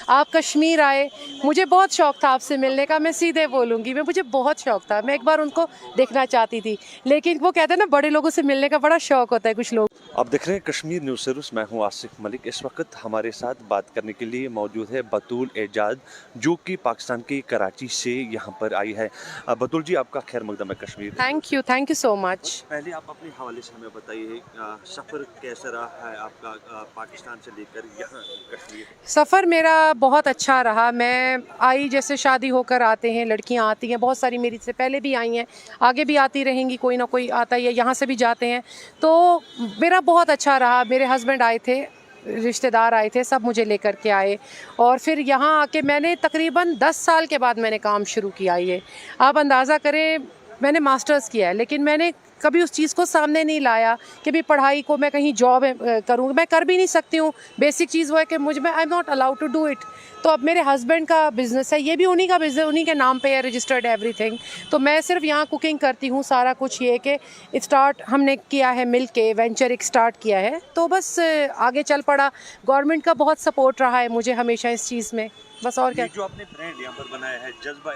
आप कश्मीर आए, मुझे बहुत शौक़ था आपसे मिलने का, मैं सीधे बोलूँगी, मुझे बहुत शौक़ था, मैं एक बार उनको देखना चाहती थी, लेकिन वो कहते हैं ना बड़े लोगों से मिलने का बड़ा शौक़ होता है कुछ लोग। आप देख रहे हैं कश्मीर न्यूज़ सर्विस, मैं हूं आसिफ मलिक। इस वक्त हमारे साथ बात करने के लिए मौजूद है बतूल एजाज, जो कि पाकिस्तान के कराची से यहां पर आई है। बतूल जी, आपका खैर मकदम है Kashmir. Thank you so much. पहले आप अपने हवाले से हमें बताइए, सफ़र कैसा रहा है आपका पाकिस्तान से लेकर यहाँ कश्मीर? सफ़र मेरा बहुत अच्छा रहा। मैं आई, जैसे शादी होकर आते हैं, लड़कियां आती हैं, बहुत सारी मेरी से पहले भी आई हैं, आगे भी आती रहेंगी, कोई ना कोई आता ही है, यहाँ से भी जाते हैं, तो मेरा बहुत अच्छा रहा। मेरे हस्बैंड आए थे, रिश्तेदार आए थे, सब मुझे लेकर के आए, और फिर यहाँ आके मैंने तकरीबन 10 साल के बाद मैंने काम शुरू किया। ये आप अंदाज़ा करें, मैंने मास्टर्स किया है, लेकिन मैंने कभी उस चीज़ को सामने नहीं लाया कि भी पढ़ाई को मैं कहीं जॉब करूँ, मैं कर भी नहीं सकती हूँ। बेसिक चीज़ वो है कि मुझ में I am not allowed to do it. तो अब मेरे हस्बैंड का बिज़नेस है, ये भी उन्हीं का बिज़नेस, उन्हीं के नाम पे है, रजिस्टर्ड एवरीथिंग। तो मैं सिर्फ यहाँ कुकिंग करती हूँ, सारा कुछ ये कि स्टार्ट हमने किया है मिल के, वेंचर एक स्टार्ट किया है, तो बस आगे चल पड़ा। गवर्नमेंट का बहुत सपोर्ट रहा है मुझे हमेशा इस चीज़ में, बस। और क्या जो आपने ब्रांड यहाँ पर बनाया है, जज्बा,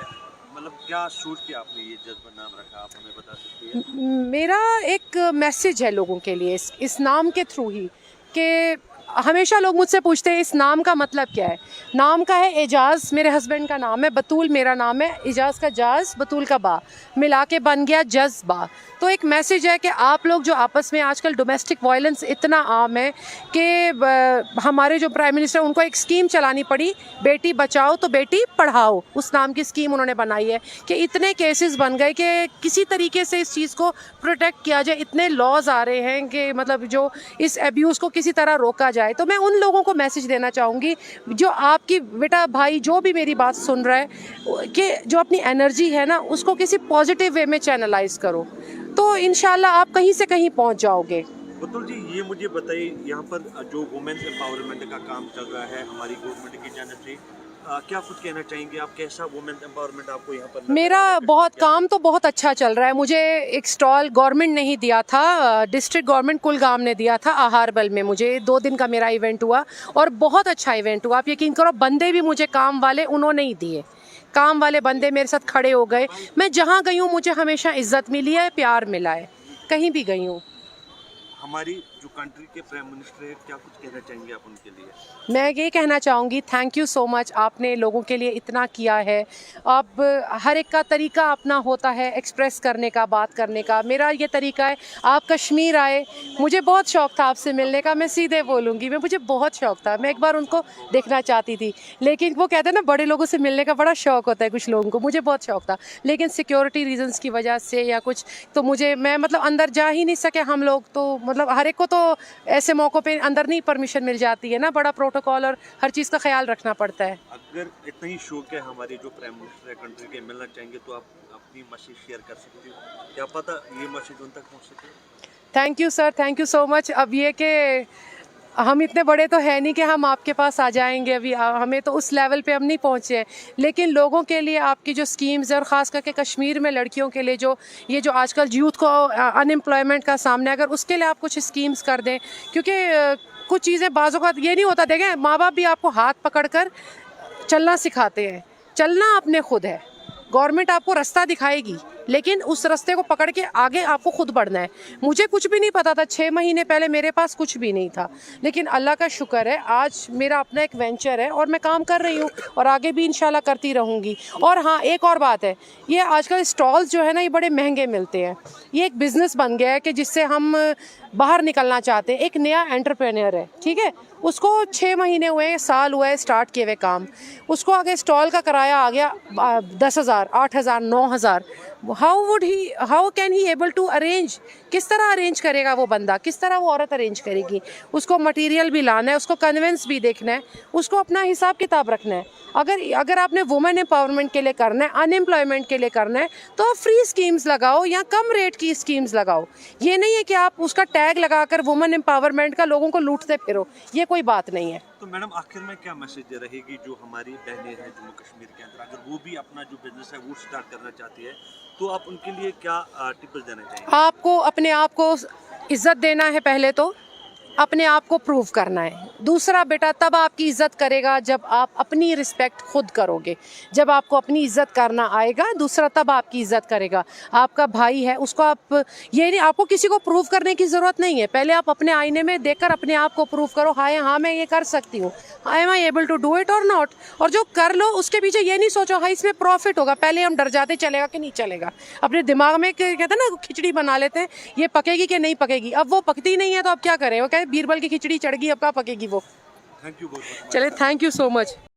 मतलब क्या सोच के आपने ये जज्बा नाम रखा, आप हमें बता सकती हैं? मेरा एक मैसेज है लोगों के लिए इस नाम के थ्रू ही, कि हमेशा लोग मुझसे पूछते हैं इस नाम का मतलब क्या है। नाम का है एजाज़, मेरे हस्बैंड का नाम है, बतूल मेरा नाम है, एजाज़ का जाज़, बतूल का बा, मिला के बन गया जज्बा। तो एक मैसेज है कि आप लोग जो आपस में, आजकल डोमेस्टिक वायलेंस इतना आम है कि हमारे जो प्राइम मिनिस्टर, उनको एक स्कीम चलानी पड़ी, बेटी बचाओ तो बेटी पढ़ाओ, उस नाम की स्कीम उन्होंने बनाई है, कि इतने केसेस बन गए कि किसी तरीके से इस चीज़ को प्रोटेक्ट किया जाए। इतने लॉज आ रहे हैं कि मतलब जो इस एब्यूज़ को किसी तरह रोका जाए। तो मैं उन लोगों को मैसेज देना चाहूँगी, जो आपकी बेटा भाई जो भी मेरी बात सुन रहा है, कि जो अपनी एनर्जी है ना, उसको किसी पॉजिटिव वे में चैनलाइज करो, तो इंशाल्लाह आप कहीं से कहीं पहुँच जाओगे। बतूल जी, ये मुझे बताइए, यहाँ पर जो वुमेन्स एम्पावरमेंट का काम चल रहा है हमारी गवर्नमेंट की जानिब से, क्या कुछ कहना चाहेंगे आप? कैसा वुमेन्स एम्पावरमेंट आपको यहाँ पर मेरा बहुत काम तो बहुत अच्छा चल रहा है। मुझे एक स्टॉल गवर्नमेंट ने ही दिया था, डिस्ट्रिक्ट गवर्नमेंट कुलगाम ने दिया था, आहारबल में। मुझे 2 दिन का मेरा इवेंट हुआ, और बहुत अच्छा इवेंट हुआ। आप यकीन करो, बंदे भी मुझे काम वाले उन्होंने ही दिए, काम वाले बंदे मेरे साथ खड़े हो गए। मैं जहाँ गई हूँ मुझे हमेशा इज्जत मिली है, प्यार मिला है, कहीं भी गई हूँ। हमारी जो कंट्री के प्राइम मिनिस्टर है, क्या कुछ कहना चाहेंगे आप उनके लिए? मैं ये कहना चाहूँगी, थैंक यू सो मच, आपने लोगों के लिए इतना किया है। अब हर एक का तरीका अपना होता है एक्सप्रेस करने का, बात करने का। मेरा ये तरीका है, आप कश्मीर आए, मुझे बहुत शौक़ था आपसे मिलने का, मैं सीधे बोलूँगी, मुझे बहुत शौक़ था, मैं एक बार उनको देखना चाहती थी, लेकिन वो कहते हैं ना बड़े लोगों से मिलने का बड़ा शौक़ होता है कुछ लोगों को, मुझे बहुत शौक़ था, लेकिन सिक्योरिटी रीजंस की वजह से या कुछ, तो मैं मतलब अंदर जा ही नहीं सके हम लोग। तो मतलब हर एक को तो ऐसे मौक़ों पे अंदर नहीं परमिशन मिल जाती है ना, बड़ा प्रोटोकॉल और हर चीज़ का ख्याल रखना पड़ता है। अगर इतना ही शौक है हमारे जो प्राइम मिनिस्टर है कंट्री के, मिलना चाहेंगे, तो आप अपनी मैसेज शेयर कर सकते हो, क्या पता ये मैसेज उन तक पहुंच सके। Thank you sir, thank you so much. अब ये कि हम इतने बड़े तो है नहीं कि हम आपके पास आ जाएंगे, अभी हमें तो उस लेवल पे हम नहीं पहुँचे हैं, लेकिन लोगों के लिए आपकी जो स्कीम्स है, और ख़ास करके कश्मीर में लड़कियों के लिए जो आजकल यूथ को अनएम्प्लॉयमेंट का सामने, अगर उसके लिए आप कुछ स्कीम्स कर दें, क्योंकि कुछ चीज़ें बाज़ों का ये नहीं होता, देखें माँ बाप भी आपको हाथ पकड़कर चलना सिखाते हैं, चलना आपने खुद है, गवर्नमेंट आपको रास्ता दिखाएगी, लेकिन उस रास्ते को पकड़ के आगे आपको खुद बढ़ना है। मुझे कुछ भी नहीं पता था, 6 महीने पहले मेरे पास कुछ भी नहीं था, लेकिन अल्लाह का शुक्र है आज मेरा अपना एक वेंचर है, और मैं काम कर रही हूँ, और आगे भी इंशाल्लाह करती रहूँगी। और हाँ, एक और बात है, ये आजकल स्टॉल्स जो है ना, ये बड़े महंगे मिलते हैं, ये एक बिज़नेस बन गया है कि जिससे हम बाहर निकलना चाहते हैं। एक नया एंटरप्रेन्योर है, ठीक है, उसको 6 महीने हुए, साल हुआ है स्टार्ट किए हुए काम, उसको आगे स्टॉल का किराया आ गया 10,000, 8,000, 9,000। How can he able to arrange? किस तरह अरेंज करेगा वो बंदा, किस तरह वो औरत अरेंज करेगी? उसको मटेरियल भी लाना है, उसको कन्वेंस भी देखना है, उसको अपना हिसाब किताब रखना है। अगर आपने वुमेन एम्पावरमेंट के लिए करना है, अनएम्प्लॉयमेंट के लिए करना है, तो फ्री स्कीम्स लगाओ या कम रेट की स्कीम्स लगाओ। ये नहीं है कि आप उसका टैग लगाकर वुमेन एम्पावरमेंट का लोगों को लूटते फिरो, ये कोई बात नहीं है। तो मैडम, आखिर में क्या मैसेज रहेगी जो हमारी बहनें हैं जम्मू कश्मीर के अंदर, अगर वो भी अपना जो बिजनेस है वो स्टार्ट करना चाहती है, तो आप उनके लिए क्या टिप्स देना चाहेंगे? आपको अपने आप को इज्जत देना है पहले तो, अपने आप को प्रूव करना है। दूसरा बेटा तब आपकी इज्जत करेगा जब आप अपनी रिस्पेक्ट खुद करोगे। जब आपको अपनी इज्जत करना आएगा दूसरा तब आपकी इज्जत करेगा। आपका भाई है उसको आप ये नहीं, आपको किसी को प्रूव करने की ज़रूरत नहीं है। पहले आप अपने आईने में देखकर अपने आप को प्रूव करो, हाँ मैं ये कर सकती हूँ, I am I able to do it और नॉट। और जो कर लो उसके पीछे ये नहीं सोचो हाँ इसमें प्रॉफिट होगा। पहले हम डर जाते चलेगा कि नहीं चलेगा। अपने दिमाग में कहते हैं ना खिचड़ी बना लेते हैं, ये पकेगी कि नहीं पकेगी। अब वो पकती नहीं है तो अब क्या करें, वो कहते बीरबल की खिचड़ी चढ़ गई अब कहाँ पकेगी वो। थैंक यू बहुत। चले, थैंक यू सो मच।